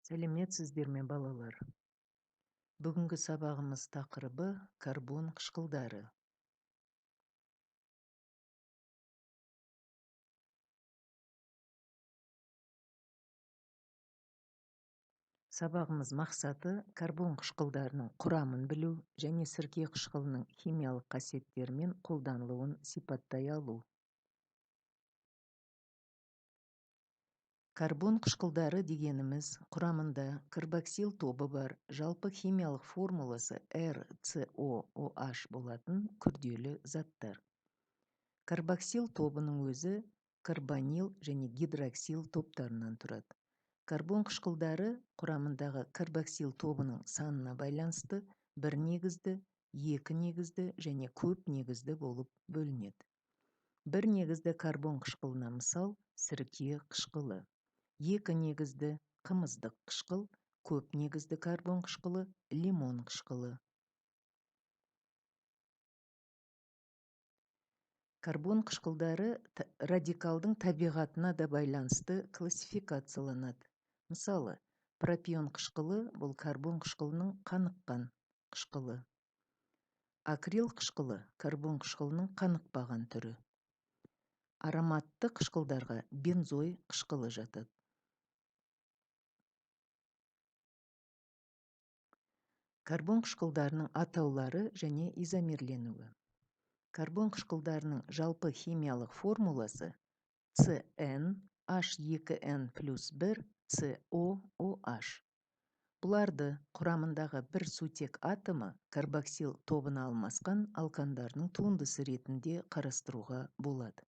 Сәлеметсіздер ме, балалар? Бүгінгі сабағымыз тақырыбы карбон қышқылдары. Сабағымыз мақсаты карбон қышқылдарының құрамын білу және сірке қышқылының химиялық қасиеттері мен қолданылуын сипаттай алу. Карбон қышқылдары дегеніміз құрамында карбоксил тобы бар, жалпы химиялық формуласы RCOOH болатын күрделі заттар. Карбоксил тобының өзі карбонил және гидроксил топтарынан тұрады. Карбон қышқылдары құрамындағы карбоксил тобының санына байланысты бір негізді, екі негізді және көп негізді болып бөлінеді. Бір негізді карбон қышқылына мысал сірке қышқылы. Екі негізді қымыздық қышқыл, көп негізді карбон қышқылы лимон қышқылы. Карбон қышқылдары радикалдың табиғатына да байланысты классификацияланады. Мысалы, пропион қышқылы бұл карбон қышқылының қаныққан қышқылы. Акрил қышқылы карбон қышқылының қанықпаған түрі. Ароматты қышқылдарға бензой қышқылы жатады. Карбон қышқылдарының атаулары және изомерленуі. Карбон қышқылдарының жалпы химиялық формуласы CnH2n+1 COOH. Бұларды құрамындағы бір сутек атомы карбоксил тобына алмасқан алкандардың туындысы ретінде қарастыруға болады.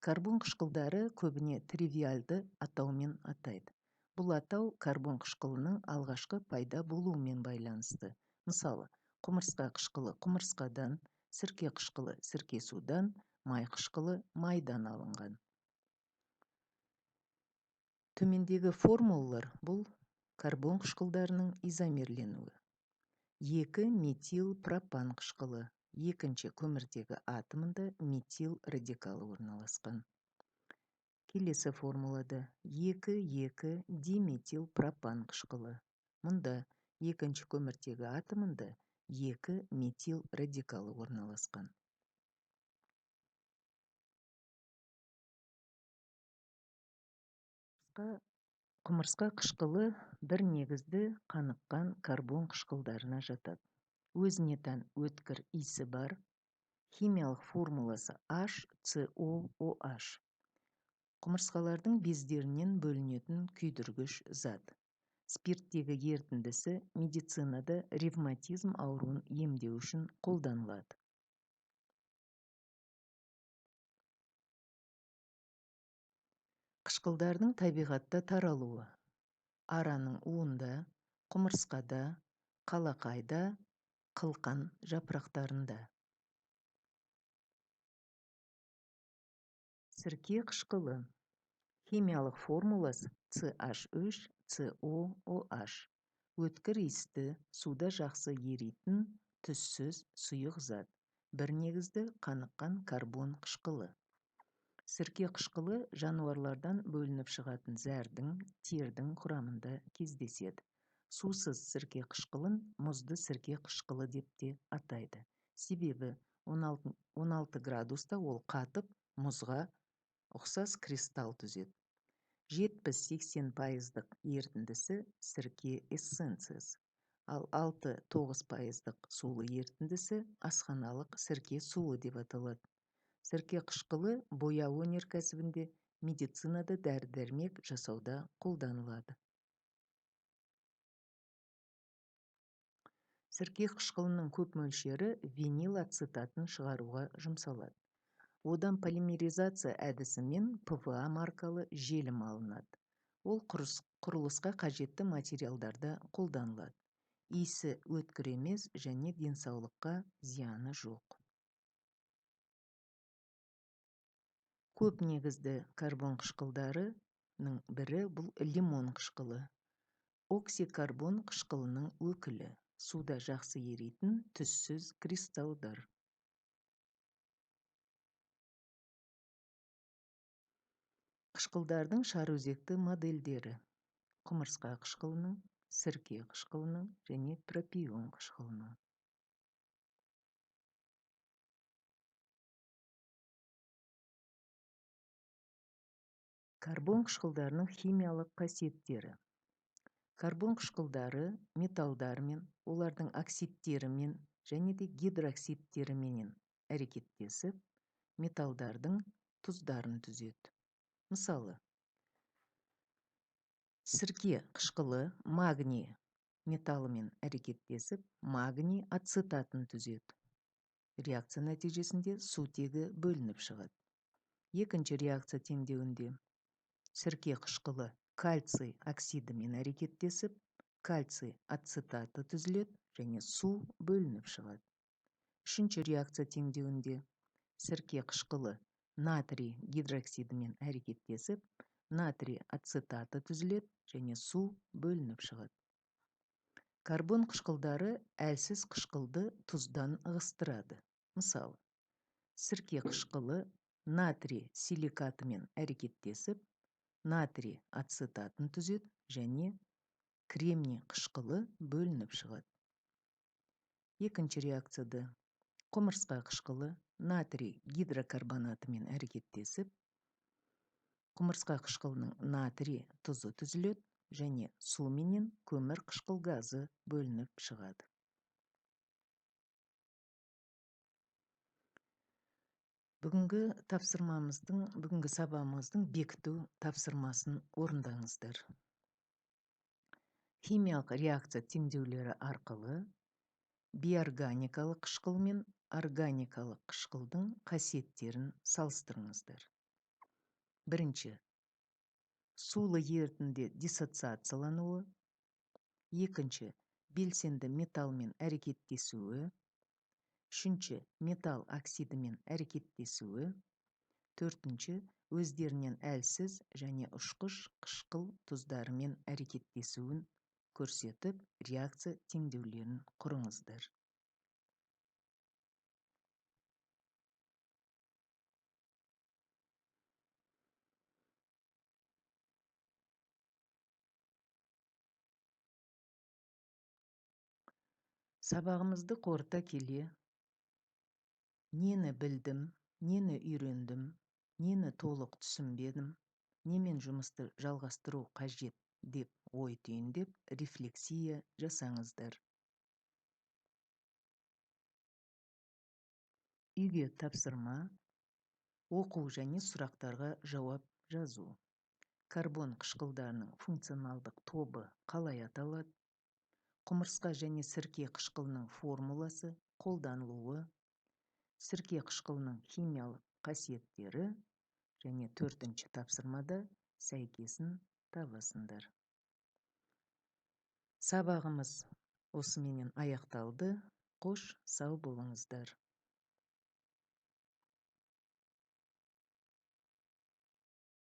Карбон қышқылдары көбіне тривиальды атаумен атайды. Бұл атау карбон қышқылының алғашқы пайда болуымен байланысты. Мысалы, құмырсқа қышқылы құмырсқадан, сірке қышқылы сірке судан, май қышқылы майдан алынған. Төмендегі формулалар бұл карбон қышқылдарының изомерленуі. 2 метил пропан қышқылы. Екінші көміртегі атомында метил радикалы орналасқан. Келесі формулада 2,2 диметил пропан қышқылы. Мұнда екінші көміртегі атомында 2 метил радикалы орналасқан. Құмырсқа қышқылы бір негізді қаныққан карбон қышқылдарына жатады. Өзіне тән өткір иісі бар. Химиялық формуласы HCOOH. Құмырсқалардың бездерінен бөлінетін күйдіргіш зат. Спирттегі ерітіндісі медицинада ревматизм ауруын емдеу үшін қолданылады. Қышқылдардың табиғатта таралуы. Араның уында, құмырсқада, қалақайда, қылқан жапырақтарында. Сірке қышқылы. Химиялық формуласы CH3COOH. Өткір иісті, суда жақсы еритін, түссіз сұйық зат. Бір негізді қаныққан карбон қышқылы. Сірке қышқылы жануарлардан бөлініп шығатын зәрдің, тердің құрамында кездеседі. Сусыз сірке қышқылын мұзды сірке қышқылы деп те атайды. Себебі 16 градуста ол қатып, мұзға ұқсас кристалл түзеді. 70-80% ерітіндісі сірке эссенциясы, ал 6-9% сулы ерітіндісі асханалық сірке суы деп аталады. Сірке қышқылы бояу өнеркәсібінде, медицинада дәрі-дәрмек жасауда қолданылады. Сірке қышқылының көп мөлшері винил ацетатын шығаруға жұмсалады. Одан полимеризация әдісімен ПВА маркалы желім алынады. Ол құрылысқа қажетті материалдарда қолданылады. Иісі өткір емес және денсаулыққа зияны жоқ. Көп негізді карбон қышқылдарының бірі бұл лимон қышқылы. Оксикарбон қышқылының өкілі. Суда жақсы еритін түссіз кристалдар. Қышқылдардың шарөзекті модельдері. құмырсқа қышқылының, сірке қышқылының және пропион қышқылының. Карбон қышқылдарының химиялық қасиеттері. Карбон қышқылдары металдармен, олардың оксидтерімен және де гидроксидтеріменен әрекеттесіп, металдардың тұздарын түзеді. Мысалы, сірке қышқылы магний металымен әрекеттесіп, магний ацетатын түзеді. Реакция нәтижесінде сутегі бөлініп шығады. Екінші реакция теңдеуінде сірке қышқылы кальций оксидімен әрекеттесіп, кальций ацетаты түзіледі және су бөлініп шығады. Үшінші реакция теңдеуінде сірке қышқылы натрий гидроксидімен әрекеттесіп, натрий ацетаты түзіледі және су бөлініп шығады. Карбон қышқылдары әлсіз қышқылды тұздан ығыстырады. Мысалы, сірке қышқылы натрий силикатымен әрекеттесіп, натрий ацетатын түзеді және кремний қышқылы бөлініп шығады. Екінші реакцияда құмырсқа қышқылы натрий гидрокарбонатымен әрекеттесіп, құмырсқа қышқылының натрий тұзы түзіледі және суменен көмір қышқыл газы бөлініп шығады. Бүгінгі сабағымыздың бекіту тапсырмасын орындаңыздар. Химиялық реакция теңдеулері арқылы бейорганикалық қышқыл мен органикалық қышқылдың қасиеттерін салыстырыңыздар. Бірінші, сулы ерітінді диссоциациялануы. Екінші, белсенді металмен әрекеттесуі. Үшінші, металл оксидімен әрекеттесуі. Төртінші, өздерінен әлсіз және ұшқыш қышқыл тұздарымен әрекеттесуін көрсетіп, реакция теңдеулерін құрыңыздар. Сабағымызды қорыта келе, нені білдім, нені үйрендім, нені толық түсінбедім, немен жұмысты жалғастыру қажет деп ой түйіндеп, рефлексия жасаңыздар. Үйге тапсырма, оқу және сұрақтарға жауап жазу. Карбон қышқылдарының функционалдық тобы қалай аталады? Құмырсқа және сірке қышқылының формуласы, қолданылуы, сірке қышқылының химиялық қасиеттері және төртінші тапсырмада сәйкесін табасыңдар. Сабағымыз осыменен аяқталды. Қош, сау болыңыздар.